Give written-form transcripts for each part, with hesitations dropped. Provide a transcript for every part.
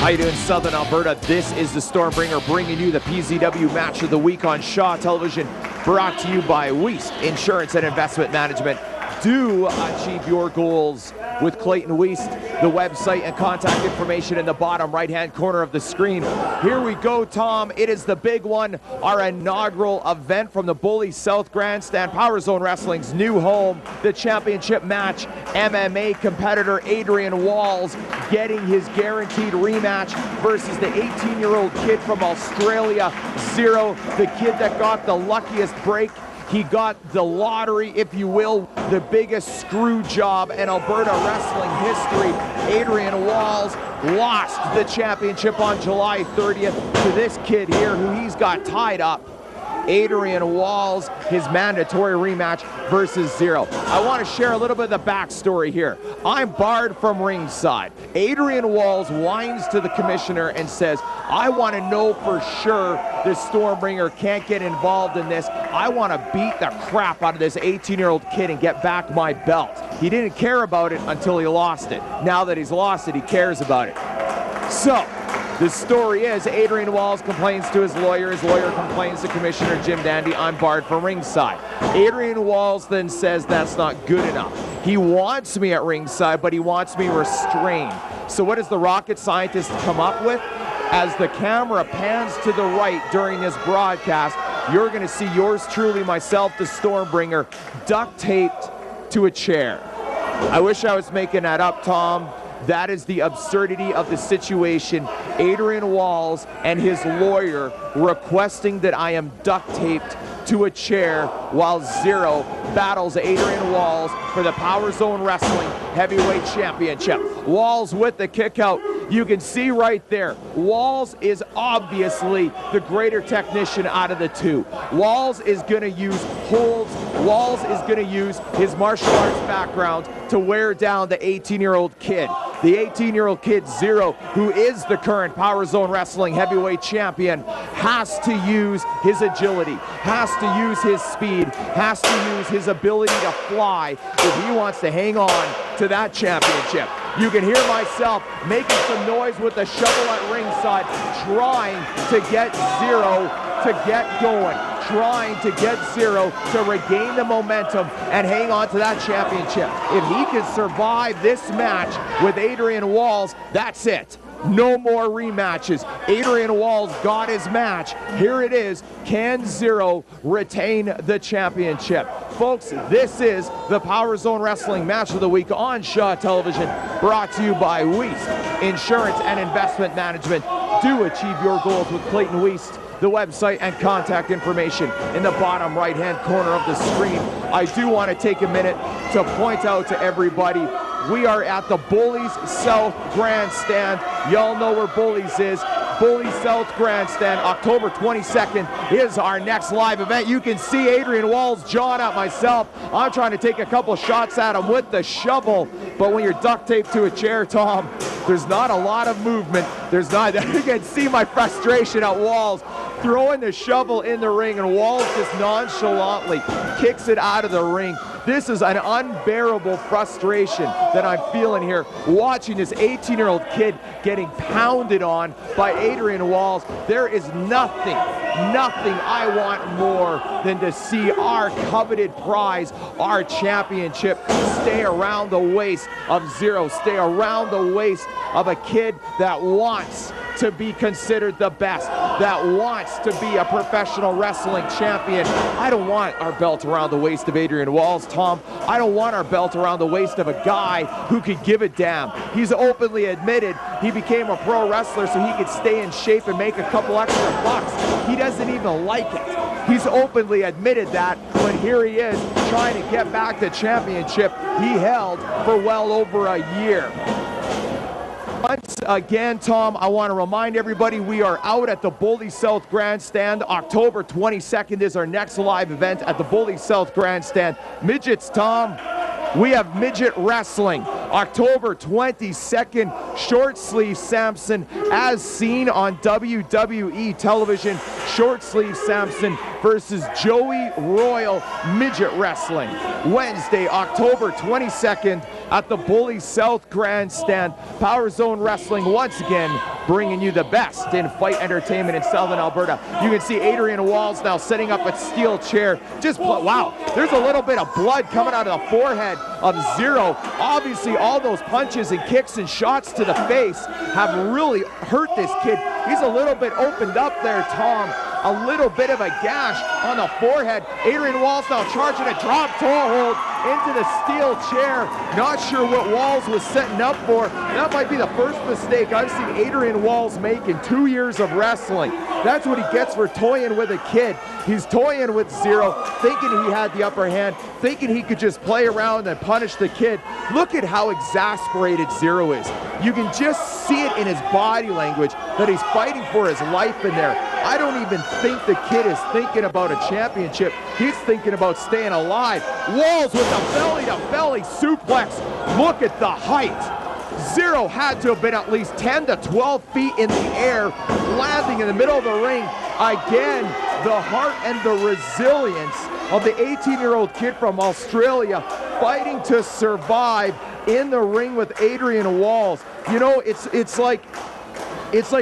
How you doing, Southern Alberta? This is the Stormbringer bringing you the PZW Match of the Week on Shaw Television, brought to you by Weist Insurance and Investment Management. Do achieve your goals with Clayton Weist. The website and contact information in the bottom right-hand corner of the screen. Here we go, Tom. It is the big one, our inaugural event from the Bully South Grandstand, Power Zone Wrestling's new home, the championship match. MMA competitor Adrian Walls getting his guaranteed rematch versus the 18-year-old kid from Australia, Zero, the kid that got the luckiest break. He got the lottery, if you will, the biggest screw job in Alberta wrestling history. Adrian Walls lost the championship on July 30th to this kid here who he's got tied up. Adrian Walls, his mandatory rematch versus Zero. I want to share a little bit of the backstory here. I'm barred from ringside. Adrian Walls whines to the commissioner and says, I want to know for sure the Stormbringer can't get involved in this. I want to beat the crap out of this 18-year-old kid and get back my belt. He didn't care about it until he lost it. Now that he's lost it, he cares about it. So, the story is, Adrian Walls complains to his lawyer complains to Commissioner Jim Dandy, I'm barred from ringside. Adrian Walls then says that's not good enough. He wants me at ringside, but he wants me restrained. So what does the rocket scientist come up with? As the camera pans to the right during this broadcast, you're going to see yours truly, myself, the Stormbringer, duct taped to a chair. I wish I was making that up, Tom. That is the absurdity of the situation. Adrian Walls and his lawyer requesting that I am duct taped to a chair while Zero battles Adrian Walls for the Power Zone Wrestling Heavyweight Championship. Walls with the kick out. You can see right there, Walls is obviously the greater technician out of the two. Walls is going to use holds. Walls is going to use his martial arts background to wear down the 18-year-old kid. The 18-year-old kid, Zero, who is the current Power Zone Wrestling Heavyweight Champion, has to use his agility, has to use his speed, has to use his ability to fly if he wants to hang on to that championship. You can hear myself making some noise with the shovel at ringside, trying to get Zero to get going, trying to get Zero to regain the momentum and hang on to that championship. If he can survive this match with Adrian Walls, that's it. No more rematches. Adrian Walls got his match. Here it is. Can Zero retain the championship? Folks, this is the Power Zone Wrestling Match of the Week on Shaw Television, brought to you by Weist Insurance and Investment Management. Do achieve your goals with Clayton Weist. The website and contact information in the bottom right-hand corner of the screen. I do want to take a minute to point out to everybody, we are at the Bullies South Grandstand. Y'all know where Bullies is. Bullies South Grandstand, October 22nd is our next live event. You can see Adrian Walls jawing at myself. I'm trying to take a couple shots at him with the shovel, but when you're duct taped to a chair, Tom, there's not a lot of movement. There's not. You can see my frustration at Walls throwing the shovel in the ring, and Walls just nonchalantly kicks it out of the ring. This is an unbearable frustration that I'm feeling here, watching this 18-year-old kid getting pounded on by Adrian Walls. There is nothing I want more than to see our coveted prize, our championship, stay around the waist of Zero, stay around the waist of a kid that wants to be considered the best, that wants to be a professional wrestling champion. I don't want our belt around the waist of Adrian Walls, Tom. I don't want our belt around the waist of a guy who could give a damn. He's openly admitted he became a pro wrestler so he could stay in shape and make a couple extra bucks. He doesn't even like it. He's openly admitted that, but here he is trying to get back the championship he held for well over a year. Once again, Tom, I want to remind everybody we are out at the Bully South Grandstand. October 22nd is our next live event at the Bully South Grandstand. Midgets, Tom, we have midget wrestling. October 22nd, short sleeve Samson as seen on WWE television. Short sleeve Samson versus Joey Royal Midget Wrestling. Wednesday, October 22nd at the Bully South Grandstand. Power Zone Wrestling once again bringing you the best in fight entertainment in Southern Alberta. You can see Adrian Walls now setting up a steel chair. Wow, there's a little bit of blood coming out of the forehead of Zero. Obviously, all those punches and kicks and shots to the face have really hurt this kid. He's a little bit opened up there, Tom. A little bit of a gash on the forehead. Adrian Walls now charging a drop toe hold into the steel chair. Not sure what Walls was setting up for. That might be the first mistake I've seen Adrian Walls make in 2 years of wrestling. That's what he gets for toying with a kid. He's toying with Zero, thinking he had the upper hand, thinking he could just play around and punish the kid. Look at how exasperated Zero is. You can just see it in his body language that he's fighting for his life in there. I don't even think the kid is thinking about a championship. He's thinking about staying alive. Walls with a belly-to-belly suplex. Look at the height. Zero had to have been at least 10 to 12 feet in the air, landing in the middle of the ring. Again, the heart and the resilience of the 18-year-old kid from Australia fighting to survive in the ring with Adrian Walls. You know, it's like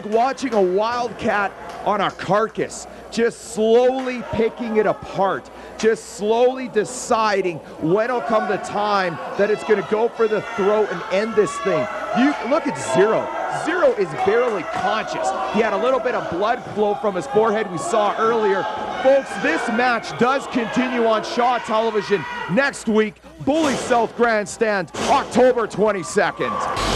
watching a wildcat on a carcass, just slowly picking it apart, just slowly deciding when will come the time that it's going to go for the throat and end this thing. You look at Zero. Zero is barely conscious. He had a little bit of blood flow from his forehead we saw earlier. Folks, this match does continue on Shaw Television next week. Bully South Grandstand, October 22nd.